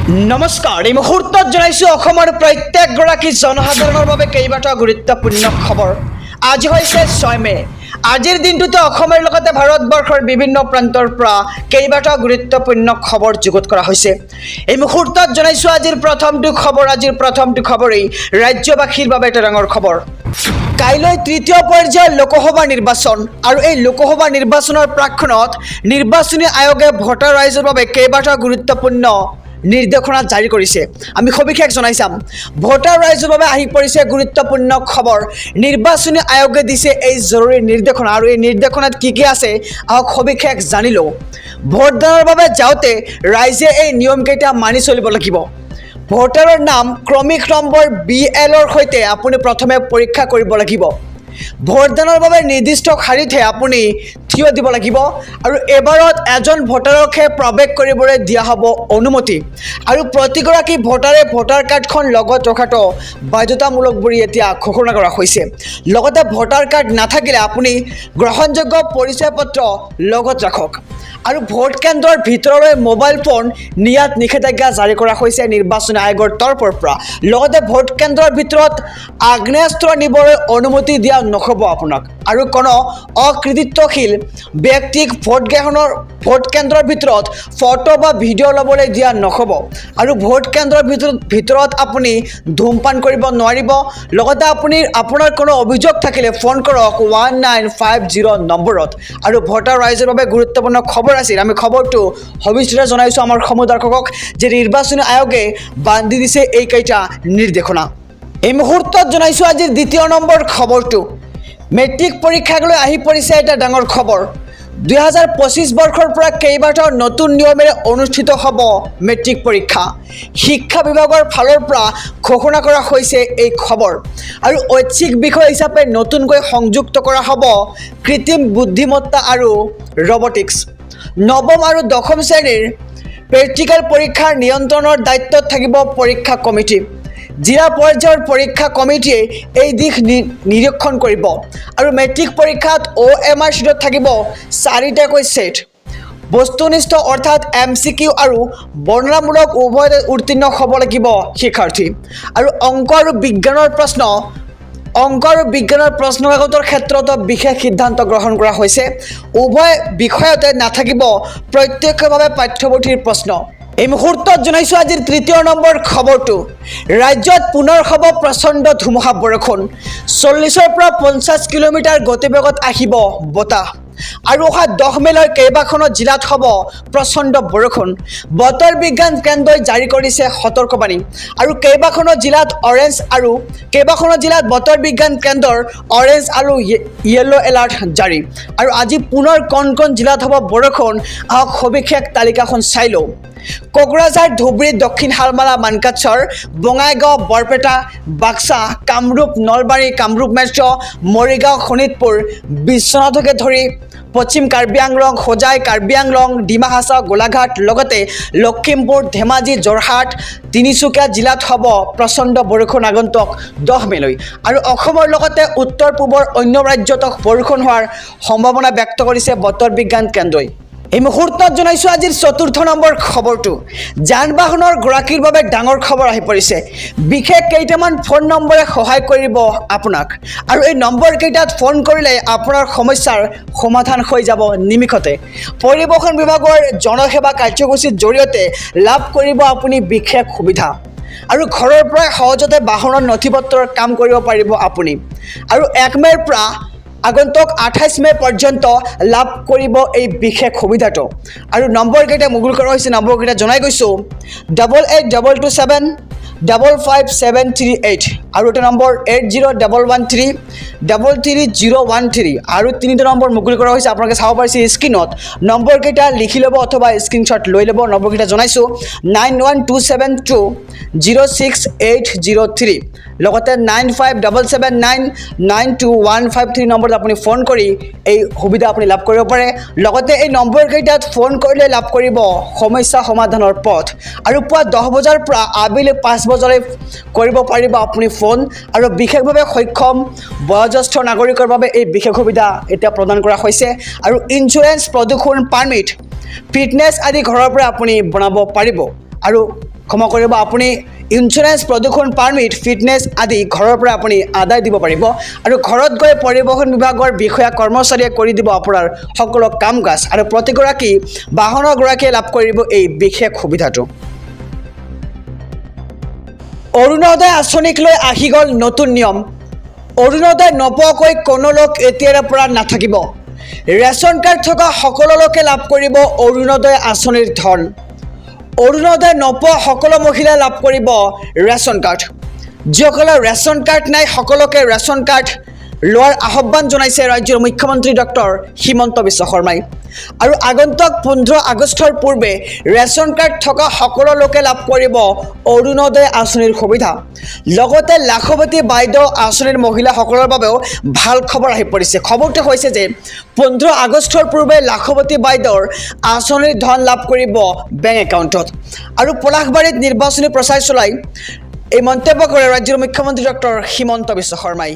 নমস্কাৰ এই মুহূৰ্তত জনাইছো অসমৰ প্ৰত্যেকগৰাকী জনসাধাৰণৰ বাবে কেইবাটাও গুৰুত্বপূৰ্ণ খবৰ। আজি হৈছে 6 মে। আজিৰ দিনটোতে অসমৰ লগতে ভাৰতবৰ্ষৰ বিভিন্ন প্ৰান্তৰ পৰা কেইবাটাও গুৰুত্বপূৰ্ণ খবৰ যুগুত কৰা হৈছে। এই মুহূৰ্তত জনাইছো আজিৰ প্ৰথমটো খবৰেই ৰাজ্যবাসীৰ বাবে এটা ডাঙৰ খবৰ। কাইলৈ তৃতীয় পৰ্যায়ৰ লোকসভা নিৰ্বাচন আৰু এই লোকসভা নিৰ্বাচনৰ প্ৰাক্ষণত নিৰ্বাচনী আয়োগে ভোটাৰ ৰাইজৰ বাবে কেইবাটাও গুৰুত্বপূৰ্ণ নিৰ্দেশনা জাৰি কৰিছে। আমি সবিশেষ জনাই চাম। ভোটাৰ ৰাইজৰ বাবে আহি পৰিছে গুৰুত্বপূৰ্ণ খবৰ। নিৰ্বাচনী আয়োগে দিছে এই জৰুৰী নিৰ্দেশনা আৰু এই নিৰ্দেশনাত কি কি আছে আহক সবিশেষ জানি লওঁ। ভোটদানৰ বাবে যাওঁতে ৰাইজে এই নিয়মকেইটা মানি চলিব লাগিব। ভোটাৰৰ নাম ক্ৰমিক নম্বৰ BL-ৰ সৈতে আপুনি প্ৰথমে পৰীক্ষা কৰিব লাগিব। ভোটদানৰ বাবে নিৰ্দিষ্ট শাৰীতহে আপুনি থিয় দিব লাগিব আৰু এবাৰত এজন ভোটাৰকহে প্ৰৱেশ কৰিবলৈ দিয়া হ'ব অনুমতি আৰু প্ৰতিগৰাকী ভোটাৰে ভোটাৰ কাৰ্ডখন লগত ৰখাটো বাধ্যতামূলক বুলি এতিয়া ঘোষণা কৰা হৈছে। লগতে ভোটাৰ কাৰ্ড নাথাকিলে আপুনি গ্ৰহণযোগ্য পৰিচয় পত্ৰ লগত ৰাখক আৰু ভোট কেন্দ্ৰৰ ভিতৰলৈ মোবাইল ফোন নিয়াত নিষেধাজ্ঞা জাৰি কৰা হৈছে নিৰ্বাচনী আয়োগৰ তৰফৰ পৰা। লগতে ভোট কেন্দ্ৰৰ ভিতৰত আগ্নেয়াস্ত্ৰ নিবলৈ অনুমতি দিয়া নহ'ব আপোনাক আৰু কোনো অকৃতিত্বশীল ব্যক্তিক ভোট কেন্দ্ৰৰ ভিতৰত ফটো বা ভিডিঅ' ল'বলৈ দিয়া নহ'ব আৰু ভোট কেন্দ্ৰৰ ভিতৰত আপুনি ধূমপান কৰিব নোৱাৰিব। লগতে আপোনাৰ কোনো অভিযোগ থাকিলে ফোন কৰক 1950 নম্বৰত। আৰু ভোটাৰ ৰাইজৰ বাবে গুৰুত্বপূৰ্ণ খবৰ আছিল। আমি খবৰটো সবিস্তাৰে জনাইছোঁ আমাৰ সমুদৰ্শকক যে নিৰ্বাচনী আয়োগে বান্ধি দিছে এইকেইটা নিৰ্দেশনা। এই মুহূৰ্তত জনাইছোঁ আজিৰ দ্বিতীয় নম্বৰ খবৰটো। মেট্ৰিক পৰীক্ষাক লৈ আহি পৰিছে এটা ডাঙৰ খবৰ। 2025 বৰ্ষৰ পৰা কেইবাটাও নতুন নিয়মেৰে অনুষ্ঠিত হ'ব মেট্ৰিক পৰীক্ষা। শিক্ষা বিভাগৰ ফালৰ পৰা ঘোষণা কৰা হৈছে এই খবৰ আৰু ঐচ্ছিক বিষয় হিচাপে নতুনকৈ সংযুক্ত কৰা হ'ব কৃত্ৰিম বুদ্ধিমত্তা আৰু ৰবটিক্স। নৱম আৰু দশম শ্ৰেণীৰ প্ৰেক্টিকেল পৰীক্ষাৰ নিয়ন্ত্ৰণৰ দায়িত্বত থাকিব পৰীক্ষা কমিটি। জিলা পৰ্যায়ৰ পৰীক্ষা কমিটিয়ে এই দিশ নিৰীক্ষণ কৰিব আৰু মেট্ৰিক পৰীক্ষাত OMR শ্বীটত থাকিব 4টাকৈ ছেট। বস্তুনিষ্ঠ অৰ্থাৎ MCQ আৰু বৰ্ণনামূলক উভয়তে উত্তীৰ্ণ হ'ব লাগিব শিক্ষাৰ্থী। আৰু অংক আৰু বিজ্ঞানৰ প্ৰশ্ন কাকতৰ ক্ষেত্ৰতো বিশেষ সিদ্ধান্ত গ্ৰহণ কৰা হৈছে। উভয় বিষয়তে নাথাকিব প্ৰত্যক্ষভাৱে পাঠ্যপুথিৰ প্ৰশ্ন। এই মুহূৰ্তত জনাইছোঁ আজিৰ তৃতীয় নম্বৰ খবৰটো। ৰাজ্যত পুনৰ হ'ব প্ৰচণ্ড ধুমুহা বৰষুণ। 40ৰ পৰা 50 কিলোমিটাৰ গতিবেগত আহিব বতাহ আৰু অহা 10 মেলৈ কেইবাখনো জিলাত হ'ব প্ৰচণ্ড বৰষুণ। বতৰ বিজ্ঞান কেন্দ্ৰই জাৰি কৰিছে সতৰ্কবাণী আৰু কেইবাখনো জিলাত বতৰ বিজ্ঞান কেন্দ্ৰৰ অৰেঞ্জ আৰু য়েল্লো এলাৰ্ট জাৰি। আৰু আজি পুনৰ কণ জিলাত হ'ব বৰষুণ। আহক সবিশেষ তালিকাখন চাই লওঁ। কোকৰাঝাৰ, ধুবুৰী, দক্ষিণ শালমাৰা, মানকাচৰ, বঙাইগাঁও, বৰপেটা, বাক্সা, কামৰূপ, নলবাৰী, কামৰূপ মেট্ৰ, মৰিগাঁও, শোণিতপুৰ, বিশ্বনাথকে ধৰি পশ্চিম কাৰ্বি আংলং, হোজাই, কাৰ্বি আংলং, ডিমা হাছাও, গোলাঘাট, লগতে লখিমপুৰ, ধেমাজি, যোৰহাট, তিনিচুকীয়া জিলাত হ'ব প্ৰচণ্ড বৰষুণ আগন্তুক 10 মেলৈ। আৰু অসমৰ লগতে উত্তৰ পূবৰ অন্য ৰাজ্যতো বৰষুণ হোৱাৰ সম্ভাৱনা ব্যক্ত কৰিছে বতৰ বিজ্ঞান কেন্দ্ৰই। এই মুহূৰ্তত জনাইছোঁ আজিৰ চতুৰ্থ নম্বৰ খবৰটো। যান বাহনৰ গৰাকীৰ বাবে ডাঙৰ খবৰ আহি পৰিছে। বিশেষ কেইটামান ফোন নম্বৰে সহায় কৰিব আপোনাক আৰু এই নম্বৰকেইটাত ফোন কৰিলে আপোনাৰ সমস্যাৰ সমাধান হৈ যাব নিমিষতে। পৰিবহণ বিভাগৰ জনসেৱা কাৰ্যসূচীৰ জৰিয়তে লাভ কৰিব আপুনি বিশেষ সুবিধা আৰু ঘৰৰ পৰাই সহজতে বাহনৰ নথি পত্ৰৰ কাম কৰিব পাৰিব আপুনি। আৰু 1 মেৰ পৰা আগন্তুক 28 মে পৰ্যন্ত লাভ কৰিব এই বিশেষ সুবিধাটো। আৰু নম্বৰকেইটা মুকলি কৰা হৈছে। নম্বৰকেইটা জনাই গৈছোঁ 8877555738 আৰু এটা নম্বৰ 8011333013 আৰু 3টা নম্বৰ মুকলি কৰা হৈছে। আপোনালোকে চাব পাৰিছে স্ক্ৰীণত। নম্বৰকেইটা লিখি ল'ব অথবা স্ক্ৰীণশ্বট লৈ ল'ব। নম্বৰকেইটা জনাইছোঁ 9127206803 লগতে 9577992153 নম্বৰত আপুনি ফোন কৰি এই সুবিধা আপুনি লাভ কৰিব পাৰে। লগতে এই নম্বৰকেইটাত ফোন কৰিলে লাভ কৰিব সমস্যা সমাধানৰ পথ আৰু পুৱা 10 বজাৰ পৰা আবেলি 5 বজালৈ কৰিব পাৰিব আপুনি ফোন। আৰু বিশেষভাৱে সক্ষম বয়োজ্যেষ্ঠ নাগৰিকৰ বাবে এই বিশেষ সুবিধা এতিয়া প্ৰদান কৰা হৈছে। আৰু ইঞ্চুৰেঞ্চ, প্ৰদূষণ পাৰ্মিট, ফিটনেছ আদি ঘৰৰ পৰা আপুনি বনাব পাৰিব। আৰু ক্ষমা কৰিব আপুনি ইঞ্চুৰেঞ্চ প্ৰদূষণ পাৰ্মিট ফিটনেছ আদি ঘৰৰ পৰা আপুনি আদায় দিব পাৰিব আৰু ঘৰত গৈ পৰিবহণ বিভাগৰ বিষয়া কৰ্মচাৰীয়ে কৰি দিব আপোনাৰ সকলো কাম কাজ আৰু প্ৰতিগৰাকী বাহনৰ গৰাকীয়ে লাভ কৰিব এই বিশেষ সুবিধাটো অৰুণোদয় আঁচনিক লৈ আহি গ'ল নতুন নিয়ম অৰুণোদয় নোপোৱাকৈ কোনো লোক এতিয়াৰ পৰা নাথাকিব ৰেচন কাৰ্ড থকা সকলো লোকে লাভ কৰিব অৰুণোদয় আঁচনিৰ ধন অৰুণোদয় নোপোৱা সকলো মহিলাই লাভ কৰিব ৰেচন কাৰ্ড যিসকলৰ ৰেচন কাৰ্ড নাই সকলোকে ৰেচন কাৰ্ড লোৱাৰ আহ্বান জনাইছে ৰাজ্যৰ মুখ্যমন্ত্ৰী ডক্টৰ হিমন্ত বিশ্ব শৰ্মাই আৰু আগন্তুক 15 আগষ্টৰ পূৰ্বে ৰেচন কাৰ্ড থকা সকলো লোকে লাভ কৰিব অৰুণোদয় আঁচনিৰ সুবিধা লগতে লাখপতি বাইদেউ আঁচনিৰ মহিলাসকলৰ বাবেও ভাল খবৰ আহি পৰিছে খবৰটো হৈছে যে 15 আগষ্টৰ পূৰ্বে লাখপতি বাইদেউৰ আঁচনিৰ ধন লাভ কৰিব বেংক একাউণ্টত আৰু পলাশবাৰীত নিৰ্বাচনী প্ৰচাৰ চলাই এই মন্তব্য কৰে ৰাজ্যৰ মুখ্যমন্ত্ৰী ডক্টৰ হিমন্ত বিশ্ব শৰ্মাই